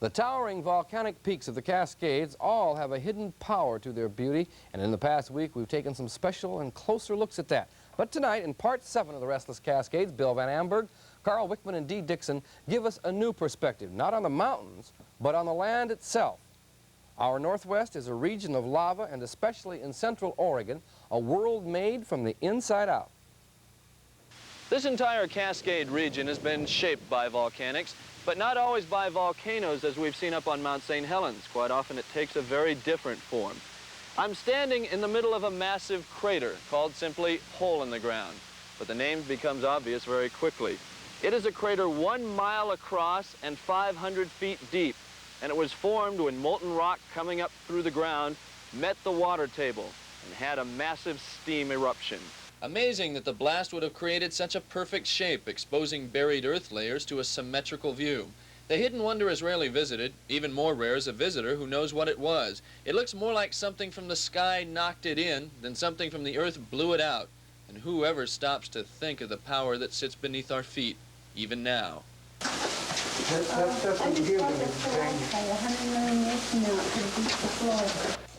The towering volcanic peaks of the Cascades all have a hidden power to their beauty, and in the past week we've taken some special and closer looks at that. But tonight, in Part 7 of the Restless Cascades, Bill Van Amberg, Carl Wikman, and Dee Dixon give us a new perspective, not on the mountains, but on the land itself. Our Northwest is a region of lava, and especially in central Oregon, a world made from the inside out. This entire Cascade region has been shaped by volcanics, but not always by volcanoes as we've seen up on Mount St. Helens. Quite often it takes a very different form. I'm standing in the middle of a massive crater called simply Hole in the Ground, but the name becomes obvious very quickly. It is a crater 1 mile across and 500 feet deep, and it was formed when molten rock coming up through the ground met the water table and had a massive steam eruption. Amazing that the blast would have created such a perfect shape, exposing buried earth layers to a symmetrical view. The hidden wonder is rarely visited. Even more rare is a visitor who knows what it was. It looks more like something from the sky knocked it in than something from the earth blew it out. And whoever stops to think of the power that sits beneath our feet, even now.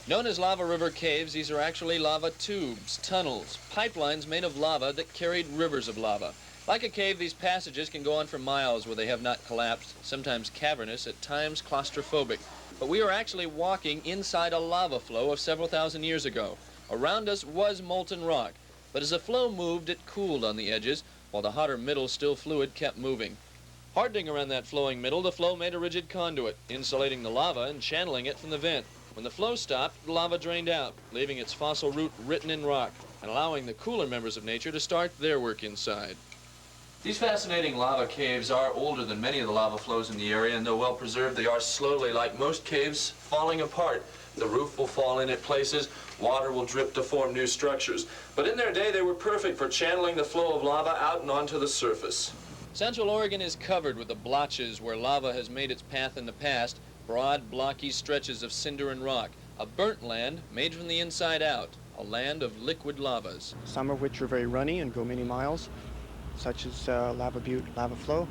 Known as lava river caves, these are actually lava tubes, tunnels, pipelines made of lava that carried rivers of lava. Like a cave, these passages can go on for miles where they have not collapsed, sometimes cavernous, at times claustrophobic. But we are actually walking inside a lava flow of several thousand years ago. Around us was molten rock, but as the flow moved, it cooled on the edges, while the hotter middle, still fluid, kept moving. Hardening around that flowing middle, the flow made a rigid conduit, insulating the lava and channeling it from the vent. When the flow stopped, the lava drained out, leaving its fossil root written in rock, and allowing the cooler members of nature to start their work inside. These fascinating lava caves are older than many of the lava flows in the area, and though well preserved, they are slowly, like most caves, falling apart. The roof will fall in at places, water will drip to form new structures. But in their day, they were perfect for channeling the flow of lava out and onto the surface. Central Oregon is covered with the blotches where lava has made its path in the past, broad, blocky stretches of cinder and rock, a burnt land made from the inside out, a land of liquid lavas. Some of which are very runny and go many miles, such as lava butte, lava flow,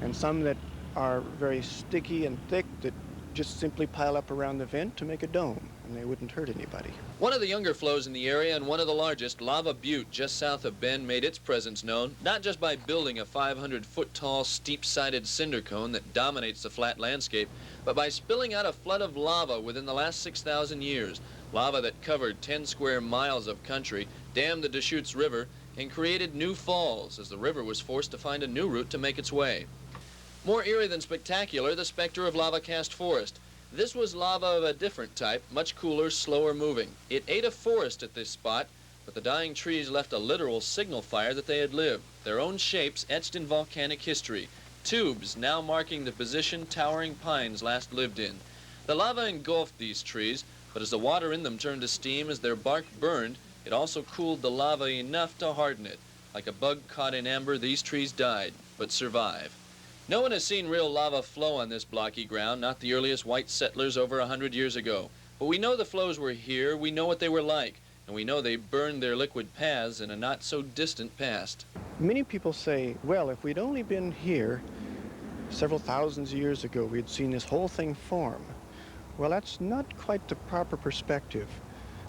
and some that are very sticky and thick that just simply pile up around the vent to make a dome, and they wouldn't hurt anybody. One of the younger flows in the area and one of the largest, Lava Butte, just south of Bend, made its presence known, not just by building a 500-foot-tall, steep-sided cinder cone that dominates the flat landscape, but by spilling out a flood of lava within the last 6,000 years, lava that covered 10 square miles of country, dammed the Deschutes River, and created new falls as the river was forced to find a new route to make its way. More eerie than spectacular, the specter of lava-cast forest. This was lava of a different type, much cooler, slower moving. It ate a forest at this spot, but the dying trees left a literal signal fire that they had lived, their own shapes etched in volcanic history, tubes now marking the position towering pines last lived in. The lava engulfed these trees, but as the water in them turned to steam as their bark burned, it also cooled the lava enough to harden it. Like a bug caught in amber, these trees died, but survive. No one has seen real lava flow on this blocky ground, not the earliest white settlers over 100 years ago. But we know the flows were here, we know what they were like, and we know they burned their liquid paths in a not-so-distant past. Many people say, well, if we'd only been here several thousands of years ago, we'd seen this whole thing form. Well, that's not quite the proper perspective.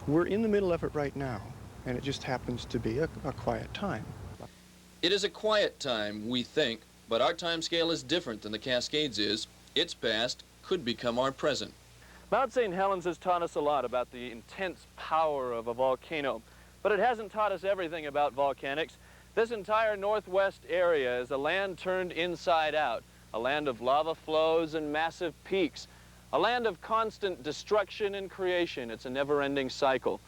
We're in the middle of it right now, and it just happens to be a quiet time. It is a quiet time, we think, but our time scale is different than the Cascades is. Its past could become our present. Mount St. Helens has taught us a lot about the intense power of a volcano, but it hasn't taught us everything about volcanics. This entire northwest area is a land turned inside out, a land of lava flows and massive peaks, a land of constant destruction and creation. It's a never-ending cycle.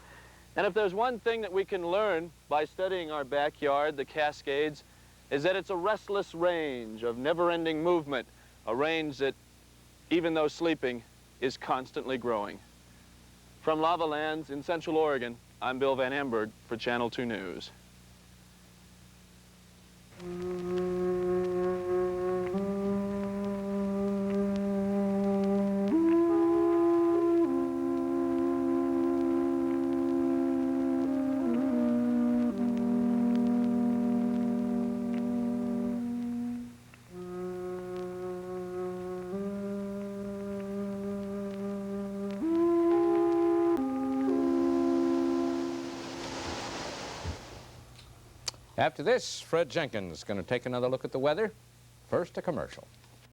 And if there's one thing that we can learn by studying our backyard, the Cascades, is that it's a restless range of never-ending movement, a range that, even though sleeping, is constantly growing. From Lava Lands in Central Oregon, I'm Bill Van Amberg for Channel 2 News. After this, Fred Jenkins is going to take another look at the weather. First, a commercial.